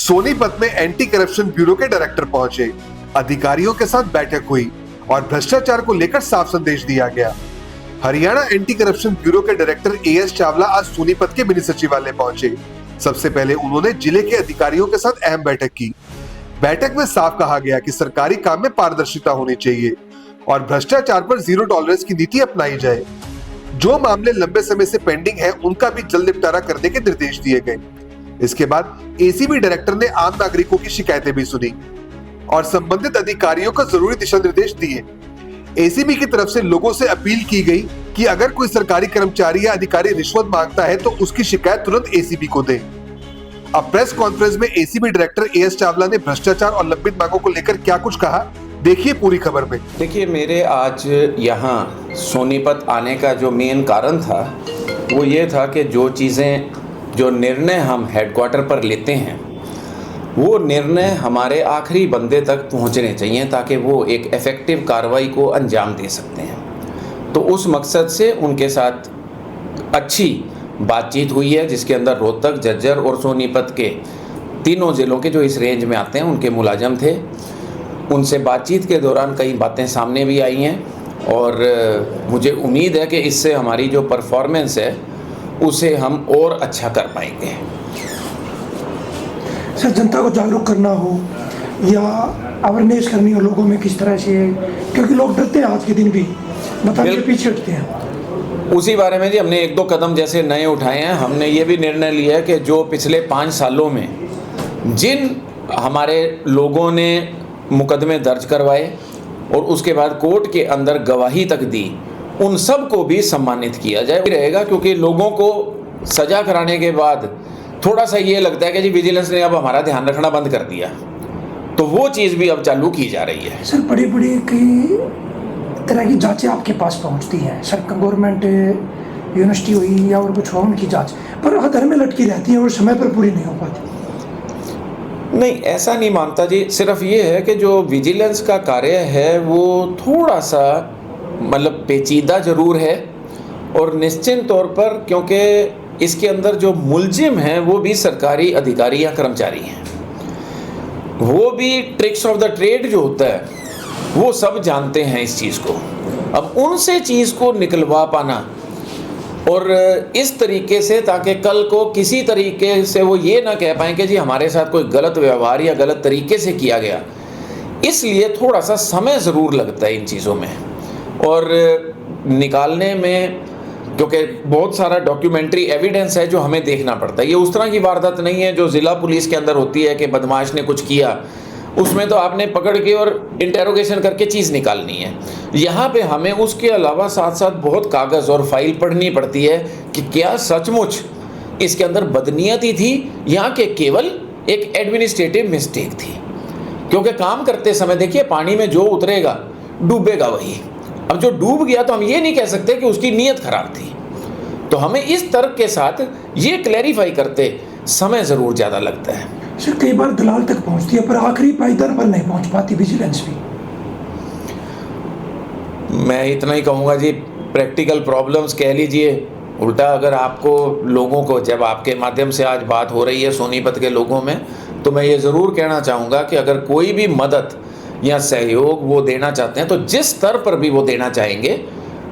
सोनीपत में anti corruption bureau के director पहुंचे, अधिकारियों के साथ बैठक हुई और भ्रष्टाचार को लेकर साफ संदेश दिया गया। हरियाणा एंटी करप्शन ब्यूरो के डायरेक्टर एएस चावला आज सोनीपत के मिनी सचिवालय पहुंचे। सबसे पहले उन्होंने जिले के अधिकारियों के साथ अहम बैठक की। बैठक में साफ कहा गया कि सरकारी काम में पारदर्शिता होनी चाहिए और भ्रष्टाचार पर जीरो टॉलरेंस की नीति अपनाई जाए। जो मामले लंबे समय से पेंडिंग हैं, उनका भी जल्द निपटारा करने के निर्देश दिए गए। इसके बाद एसीबी डायरेक्टर ने आम नागरिकों की शिकायतें भी सुनी और संबंधित अधिकारियों को जरूरी दिशा निर्देश दिए। एसीबी की तरफ से लोगों से अपील की गई कि अगर कोई सरकारी कर्मचारी या अधिकारी रिश्वत मांगता है तो उसकी शिकायत तुरंत एसीबी को दें। अब प्रेस कॉन्फ्रेंस में एसीबी डायरेक्टर एएस चावला ने भ्रष्टाचार और लंबित मांगों को लेकर क्या कुछ कहा, देखिए पूरी खबर में। देखिए, मेरे आज यहाँ सोनीपत आने का जो मेन कारण था वो ये था कि जो निर्णय हम हेडक्वार्टर पर लेते हैं वो निर्णय हमारे आखिरी बंदे तक पहुँचने चाहिए ताकि वो एक इफ़ेक्टिव कार्रवाई को अंजाम दे सकते हैं। तो उस मकसद से उनके साथ अच्छी बातचीत हुई है, जिसके अंदर रोहतक, झज्जर और सोनीपत के तीनों ज़िलों के जो इस रेंज में आते हैं उनके मुलाजम थे। उनसे बातचीत के दौरान कई बातें सामने भी आई हैं और मुझे उम्मीद है कि इससे हमारी जो परफॉर्मेंस है उसे हम और अच्छा कर पाएंगे। सर, जनता को जागरूक करना हो या अवेयरनेस करनी हो लोगों में किस तरह से, क्योंकि लोग डरते हैं आज के दिन भी, बताने के पीछे हटते हैं। उसी बारे में जी हमने एक दो कदम जैसे नए उठाए हैं। हमने ये भी निर्णय लिया है कि जो पिछले 5 सालों में जिन हमारे लोगों ने मुकदमे दर्ज करवाए और उसके बाद कोर्ट के अंदर गवाही तक दी, उन सब को भी सम्मानित किया जाए रहेगा। क्योंकि लोगों को सजा कराने के बाद थोड़ा सा ये लगता है कि जी विजिलेंस ने अब हमारा ध्यान रखना बंद कर दिया, तो वो चीज़ भी अब चालू की जा रही है। सर, बड़ी बड़ी कई तरह की जांचें आपके पास पहुंचती हैं, सर गवर्नमेंट यूनिवर्सिटी हुई या और कुछ हो, उनकी जांच पर हर में लटकी रहती है और समय पर पूरी नहीं हो पाती। नहीं, ऐसा नहीं मानता जी। सिर्फ ये है कि जो विजिलेंस का कार्य है वो थोड़ा सा मतलब पेचीदा ज़रूर है और निश्चित तौर पर, क्योंकि इसके अंदर जो मुलजिम हैं वो भी सरकारी अधिकारी या कर्मचारी हैं, वो भी ट्रिक्स ऑफ द ट्रेड जो होता है वो सब जानते हैं इस चीज़ को। अब उनसे चीज़ को निकलवा पाना और इस तरीके से ताकि कल को किसी तरीके से वो ये ना कह पाएँ कि जी हमारे साथ कोई गलत व्यवहार या गलत तरीके से किया गया, इसलिए थोड़ा सा समय ज़रूर लगता है इन चीज़ों में और निकालने में, क्योंकि बहुत सारा डॉक्यूमेंट्री एविडेंस है जो हमें देखना पड़ता है। ये उस तरह की वारदात नहीं है जो ज़िला पुलिस के अंदर होती है कि बदमाश ने कुछ किया, उसमें तो आपने पकड़ के और इंटेरोगेशन करके चीज़ निकालनी है। यहाँ पे हमें उसके अलावा साथ साथ बहुत कागज़ और फाइल पढ़नी पड़ती है कि क्या सचमुच इसके अंदर बदनीयती थी या कि केवल एक एडमिनिस्ट्रेटिव मिस्टेक थी। क्योंकि काम करते समय देखिए, पानी में जो उतरेगा डूबेगा वही। अब जो डूब गया तो हम ये नहीं कह सकते कि उसकी नीयत खराब थी। तो हमें इस तर्क के साथ ये क्लैरिफाई करते समय ज़रूर ज़्यादा लगता है। सर, कई बार दलाल तक पहुंचती है पर आखिरी पायदान पर नहीं पहुंच पाती विजिलेंस भी। मैं इतना ही कहूँगा जी, प्रैक्टिकल प्रॉब्लम्स कह लीजिए। उल्टा अगर आपको लोगों को, जब आपके माध्यम से आज बात हो रही है सोनीपत के लोगों में, तो मैं ये ज़रूर कहना चाहूँगा कि अगर कोई भी मदद या सहयोग वो देना चाहते हैं तो जिस स्तर पर भी वो देना चाहेंगे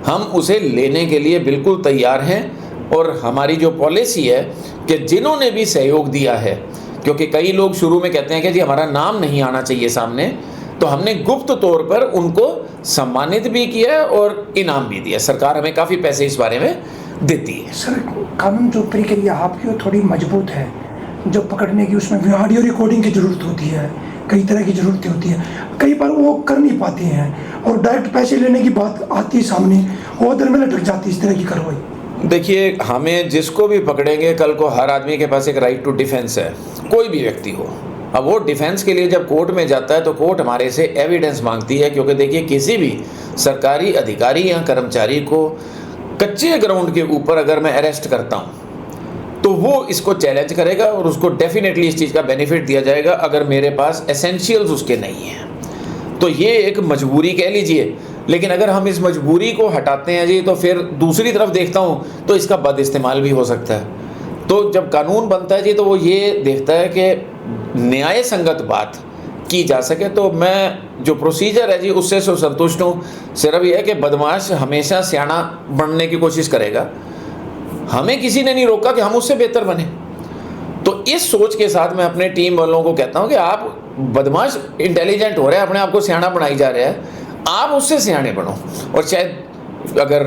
हम उसे लेने के लिए बिल्कुल तैयार हैं। और हमारी जो पॉलिसी है कि जिन्होंने भी सहयोग दिया है, क्योंकि कई लोग शुरू में कहते हैं कि जी हमारा नाम नहीं आना चाहिए सामने, तो हमने गुप्त तौर पर उनको सम्मानित भी किया और इनाम भी दिया। सरकार हमें काफ़ी पैसे इस बारे में देती है। सर, कानून जो प्रक्रिया आपकी वो थोड़ी मजबूत है, जो पकड़ने की उसमें ऑडियो रिकॉर्डिंग की ज़रूरत होती है, कई तरह की ज़रूरतें होती है, कई बार वो कर नहीं पाते हैं और डायरेक्ट पैसे लेने की बात आती है सामने, वो दर में लटक जाती है इस तरह की कार्रवाई। देखिए, हमें जिसको भी पकड़ेंगे, कल को हर आदमी के पास एक राइट टू डिफेंस है, कोई भी व्यक्ति हो। अब वो डिफेंस के लिए जब कोर्ट में जाता है तो कोर्ट हमारे से एविडेंस मांगती है, क्योंकि देखिए किसी भी सरकारी अधिकारी या कर्मचारी को कच्चे ग्राउंड के ऊपर अगर मैं अरेस्ट करता हूँ तो वो इसको चैलेंज करेगा और उसको डेफिनेटली इस चीज़ का बेनिफिट दिया जाएगा अगर मेरे पास एसेंशियल्स उसके नहीं हैं। तो ये एक मजबूरी कह लीजिए, लेकिन अगर हम इस मजबूरी को हटाते हैं जी तो फिर दूसरी तरफ देखता हूँ तो इसका बद इस्तेमाल भी हो सकता है। तो जब कानून बनता है जी, तो वो ये देखता है कि न्याय संगत बात की जा सके। तो मैं जो प्रोसीजर है जी उससे संतुष्ट हूँ। सिर्फ ये है कि बदमाश हमेशा सियाना बनने की कोशिश करेगा, हमें किसी ने नहीं रोका कि हम उससे बेहतर बने। तो इस सोच के साथ मैं अपने टीम वालों को कहता हूँ कि आप बदमाश इंटेलिजेंट हो रहे हैं, अपने आप को सियाना बनाई जा रहे हैं, आप उससे सियाने बनो। और शायद अगर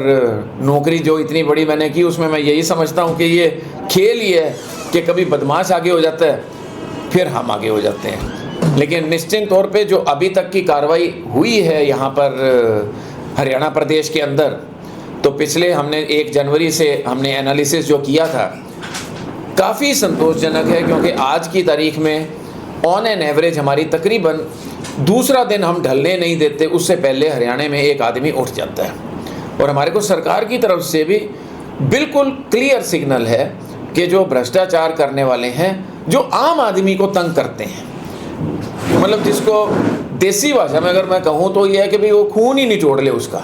नौकरी जो इतनी बड़ी मैंने की उसमें मैं यही समझता हूँ कि ये खेल ही है कि कभी बदमाश आगे हो जाता है फिर हम आगे हो जाते हैं। लेकिन निश्चित तौर पे जो अभी तक की कार्रवाई हुई है यहाँ पर हरियाणा प्रदेश के अंदर, तो पिछले हमने 1 जनवरी से हमने एनालिसिस जो किया था काफ़ी संतोषजनक है, क्योंकि आज की तारीख में ऑन एन एवरेज हमारी तकरीबन दूसरा दिन हम ढलने नहीं देते उससे पहले हरियाणा में एक आदमी उठ जाता है। और हमारे को सरकार की तरफ से भी बिल्कुल क्लियर सिग्नल है कि जो भ्रष्टाचार करने वाले हैं, जो आम आदमी को तंग करते हैं, मतलब जिसको देसी भाषा में अगर मैं कहूँ तो ये है कि भाई वो खून ही निचोड़ ले उसका,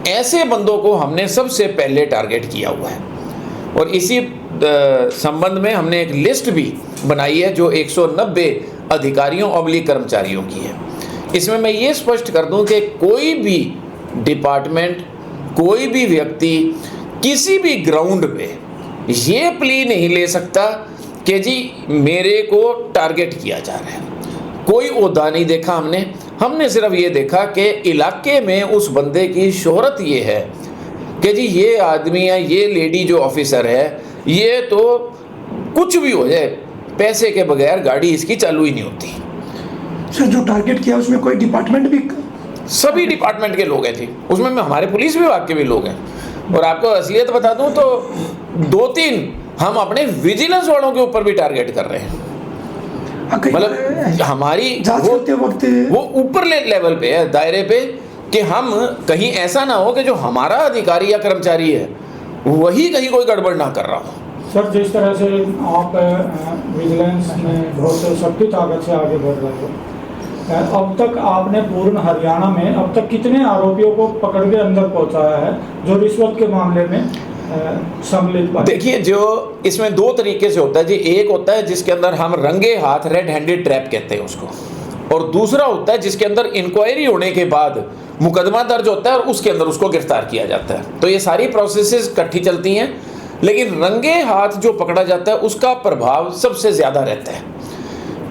ऐसे बंदों को हमने सबसे पहले टारगेट किया हुआ है। और इसी संबंध में हमने एक लिस्ट भी बनाई है जो 190 अधिकारियों ऑब्लिक कर्मचारियों की है। इसमें मैं ये स्पष्ट कर दूं कि कोई भी डिपार्टमेंट, कोई भी व्यक्ति किसी भी ग्राउंड पे ये प्ली नहीं ले सकता कि जी मेरे को टारगेट किया जा रहा है। कोई ओहदा नहीं देखा हमने सिर्फ ये देखा कि इलाके में उस बंदे की शोहरत ये है कि जी ये आदमी या ये लेडी जो ऑफिसर है, ये तो कुछ भी हो जाए पैसे के बगैर गाड़ी इसकी चालू ही नहीं होती। सर जो टारगेट किया उसमें कोई डिपार्टमेंट भी? सभी डिपार्टमेंट के लोग हैं जी, उसमें हमारे पुलिस विभाग के भी लोग हैं। और आपको असलियत बता दूं तो 2-3 हम अपने विजिलेंस वालों के ऊपर भी टारगेट कर रहे हैं। मतलब हमारी वो ऊपर लेवल पे है, दायरे पे, कि हम कहीं ऐसा ना हो कि जो हमारा अधिकारी या कर्मचारी है वही कहीं कोई गड़बड़ ना कर रहा हो। सर जिस तरह से आप विजिलेंस में बहुत शक्ति ताकत से आगे बढ़ रहे हो, अब तक आपने पूर्ण हरियाणा में अब तक कितने आरोपियों को पकड़ के अंदर पहुंचाया है जो रिश्वत के मामले में सम्मिलित? देखिए, जो इसमें 2 तरीके से होता है जी। एक होता है जिसके अंदर हम रंगे हाथ रेड हैंडेड ट्रैप कहते हैं उसको, और दूसरा होता है जिसके अंदर इंक्वायरी होने के बाद मुकदमा दर्ज होता है और उसके अंदर उसको गिरफ्तार किया जाता है। तो ये सारी प्रोसेसेस इकट्ठी चलती हैं, लेकिन रंगे हाथ जो पकड़ा जाता है उसका प्रभाव सबसे ज़्यादा रहता है।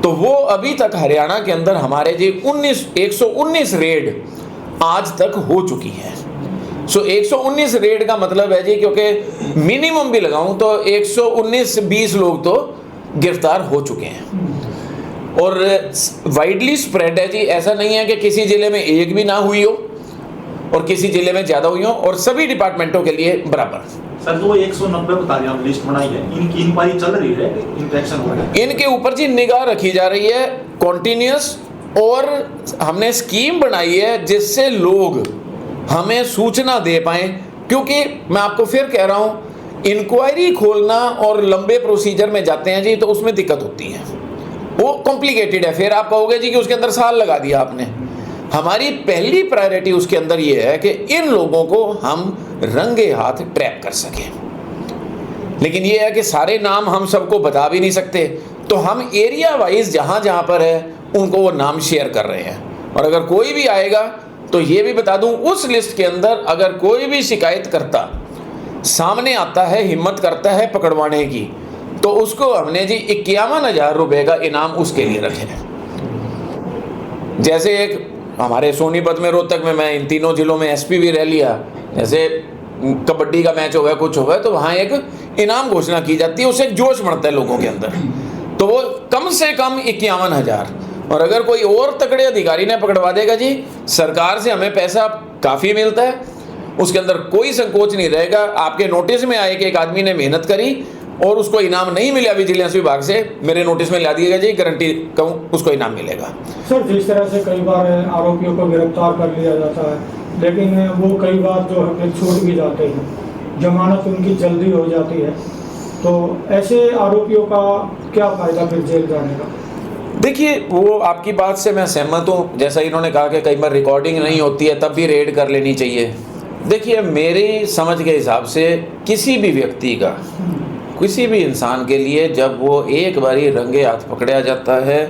तो वो अभी तक हरियाणा के अंदर हमारे जी 119 रेड आज तक हो चुकी है। 119 रेड का मतलब है जी, क्योंकि मिनिमम भी लगाऊं तो 119-20 लोग तो गिरफ्तार हो चुके हैं। और वाइडली स्प्रेड है जी, ऐसा नहीं है कि किसी जिले में एक भी ना हुई हो और किसी जिले में ज़्यादा हुई हो, और सभी डिपार्टमेंटों के लिए बराबर। सर जो 190 बता रहे हैं लिस्ट बनाई है, इनकी इंक्वायरी चल रही है, इंस्पेक्शन हो रहा है, इनके ऊपर जी निगाह रखी जा रही है कॉन्टिन्यूस। और हमने स्कीम बनाई है जिससे लोग हमें सूचना दे पाएँ, क्योंकि मैं आपको फिर कह रहा हूँ इंक्वायरी खोलना और लंबे प्रोसीजर में जाते हैं जी तो उसमें दिक्कत होती है, वो कॉम्प्लिकेटेड है। फिर आप कहोगे जी कि उसके अंदर साल लगा दिया आपने। हमारी पहली प्रायोरिटी उसके अंदर ये है कि इन लोगों को हम रंगे हाथ ट्रैप कर सकें। लेकिन ये है कि सारे नाम हम सबको बता भी नहीं सकते, तो हम एरिया वाइज जहाँ जहाँ पर है उनको वो नाम शेयर कर रहे हैं। और अगर कोई भी आएगा तो ये भी बता दूं, उस लिस्ट के अंदर अगर कोई भी शिकायत करता सामने आता है, हिम्मत करता है पकड़वाने की, तो उसको हमने जी 51,000 रुपये का इनाम उसके लिए रखे हैं। जैसे एक हमारे सोनीपत में, रोहतक में, मैं इन तीनों जिलों में एसपी भी रह लिया, जैसे कबड्डी का मैच हो गया, कुछ हो गया, तो वहाँ एक इनाम घोषणा की जाती है, उससे एक जोश बढ़ता है लोगों के अंदर। तो वो कम से कम 51,000, और अगर कोई और तगड़े अधिकारी ने पकड़वा देगा जी, सरकार से हमें पैसा काफ़ी मिलता है, उसके अंदर कोई संकोच नहीं रहेगा। आपके नोटिस में आए कि एक आदमी ने मेहनत करी और उसको इनाम नहीं मिला विजिलेंस विभाग से, मेरे नोटिस में ला दिएगा जी, गारंटी कहूँ उसको इनाम मिलेगा। सर जिस तरह से कई बार आरोपियों को गिरफ्तार कर लिया जाता है, लेकिन वो कई बार जो है छूट भी जाते हैं, जमानत उनकी जल्दी हो जाती है, तो ऐसे आरोपियों का क्या फ़ायदा फिर जेल जाने का? देखिए, वो आपकी बात से मैं सहमत हूँ। जैसा इन्होंने कहा कि कई बार रिकॉर्डिंग नहीं होती है तब भी रेड कर लेनी चाहिए। देखिए, मेरी समझ के हिसाब से किसी भी व्यक्ति का किसी भी इंसान के लिए जब वो एक बारी रंगे हाथ पकड़ा जाता है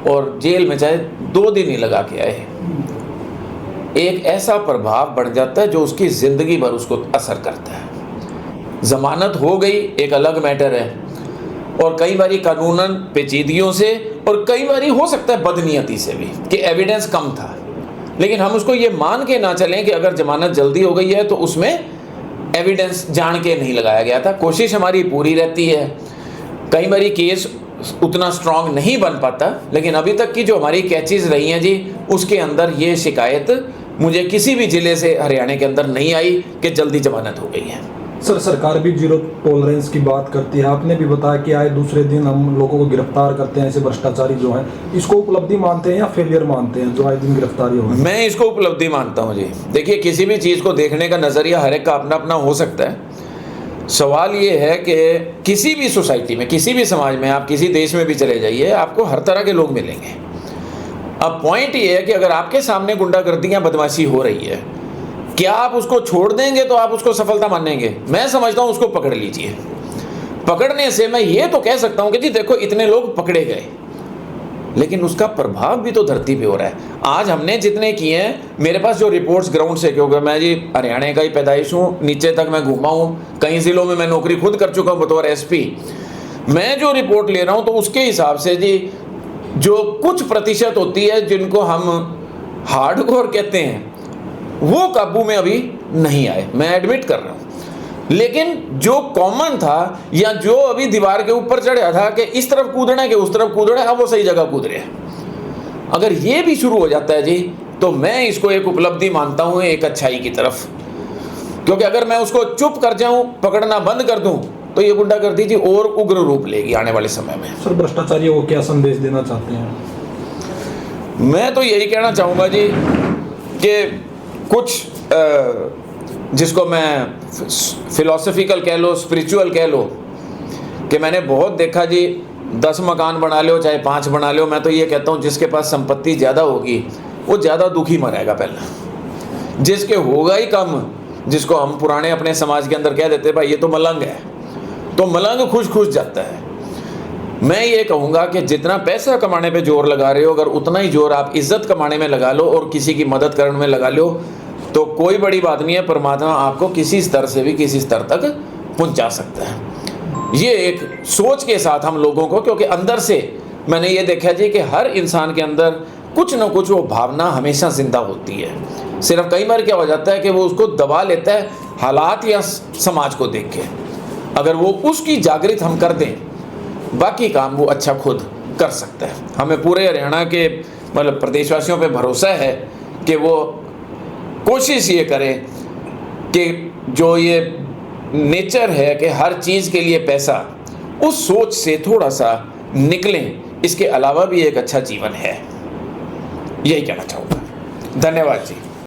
और जेल में चाहे 2 दिन ही लगा के आए, एक ऐसा प्रभाव बढ़ जाता है जो उसकी ज़िंदगी भर उसको असर करता है। ज़मानत हो गई एक अलग मैटर है, और कई बारी कानूनन पेचीदगियों से और कई बारी हो सकता है बदनीयती से भी कि एविडेंस कम था, लेकिन हम उसको ये मान के ना चलें कि अगर ज़मानत जल्दी हो गई है तो उसमें एविडेंस जान के नहीं लगाया गया था। कोशिश हमारी पूरी रहती है, कई बारी केस उतना स्ट्रांग नहीं बन पाता, लेकिन अभी तक की जो हमारी कैचेज़ रही हैं जी, उसके अंदर ये शिकायत मुझे किसी भी ज़िले से हरियाणा के अंदर नहीं आई कि जल्दी ज़मानत हो गई है। सर, सरकार भी जीरो टॉलरेंस की बात करती है। आपने भी बताया कि आए दूसरे दिन हम लोगों को गिरफ्तार करते हैं ऐसे भ्रष्टाचारी जो हैं। इसको उपलब्धि मानते हैं या फेलियर मानते हैं जो आए दिन गिरफ्तारी हो? मैं इसको उपलब्धि मानता हूँ जी। देखिए, किसी भी चीज़ को देखने का नज़रिया हर एक का अपना अपना हो सकता है। सवाल ये है कि किसी भी सोसाइटी में, किसी भी समाज में, आप किसी देश में भी चले जाइए, आपको हर तरह के लोग मिलेंगे। अब पॉइंट ये है कि अगर आपके सामने गुंडागर्दियाँ, बदमाशी हो रही है, क्या आप उसको छोड़ देंगे तो आप उसको सफलता मानेंगे? मैं समझता हूँ उसको पकड़ लीजिए। पकड़ने से मैं ये तो कह सकता हूँ कि जी देखो इतने लोग पकड़े गए, लेकिन उसका प्रभाव भी तो धरती पे हो रहा है। आज हमने जितने किए हैं, मेरे पास जो रिपोर्ट्स ग्राउंड से, क्योंकि मैं जी हरियाणा का ही पैदाइश हूँ, नीचे तक मैं घूमा हूँ, कई ज़िलों में मैं नौकरी खुद कर चुका हूँ बतौर SP। मैं जो रिपोर्ट ले रहा हूँ तो उसके हिसाब से जी जो कुछ प्रतिशत होती है जिनको हम हार्डकोर कहते हैं, वो काबू में अभी नहीं आए, मैं एडमिट कर रहा हूँ। लेकिन जो कॉमन था या जो अभी दीवार के ऊपर चढ़ा था कि इस तरफ कूदना है कि उस तरफ कूदना है, अब वो सही जगह कूद रहे हैं। अगर ये भी शुरू हो जाता है जी, तो मैं इसको एक उपलब्धि मानता हूँ, एक अच्छाई की तरफ। क्योंकि अगर मैं उसको चुप कर जाऊँ, पकड़ना बंद कर दूँ, तो ये गुंडागर्दी जी और उग्र रूप लेगी आने वाले समय में। सर, भ्रष्टाचारियों को क्या संदेश देना चाहते हैं? मैं तो यही कहना चाहूँगा जी कि कुछ जिसको मैं फिलोसफिकल कह लो, स्पिरिचुअल कह लो, कि मैंने बहुत देखा जी 10 मकान बना लो चाहे 5 बना लो, मैं तो ये कहता हूँ जिसके पास संपत्ति ज़्यादा होगी वो ज़्यादा दुखी मरेगा पहले। जिसके होगा ही कम, जिसको हम पुराने अपने समाज के अंदर कह देते भाई ये तो मलंग है, तो मलंग खुश जाता है। मैं ये कहूँगा कि जितना पैसा कमाने पे जोर लगा रहे हो, अगर उतना ही जोर आप इज्जत कमाने में लगा लो और किसी की मदद करने में लगा लो, तो कोई बड़ी बात नहीं है, परमात्मा आपको किसी स्तर से भी किसी स्तर तक पहुँचा सकता है। ये एक सोच के साथ हम लोगों को, क्योंकि अंदर से मैंने ये देखा जी कि हर इंसान के अंदर कुछ ना कुछ वो भावना हमेशा जिंदा होती है। सिर्फ कई बार क्या हो जाता है कि वो उसको दबा लेता है हालात या समाज को देख के। अगर वो उसकी जागृत हम कर दें, बाकी काम वो अच्छा खुद कर सकता है। हमें पूरे हरियाणा के मतलब प्रदेशवासियों पे भरोसा है कि वो कोशिश ये करें कि जो ये नेचर है कि हर चीज़ के लिए पैसा, उस सोच से थोड़ा सा निकलें। इसके अलावा भी एक अच्छा जीवन है, यही कहना चाहूँगा। धन्यवाद जी।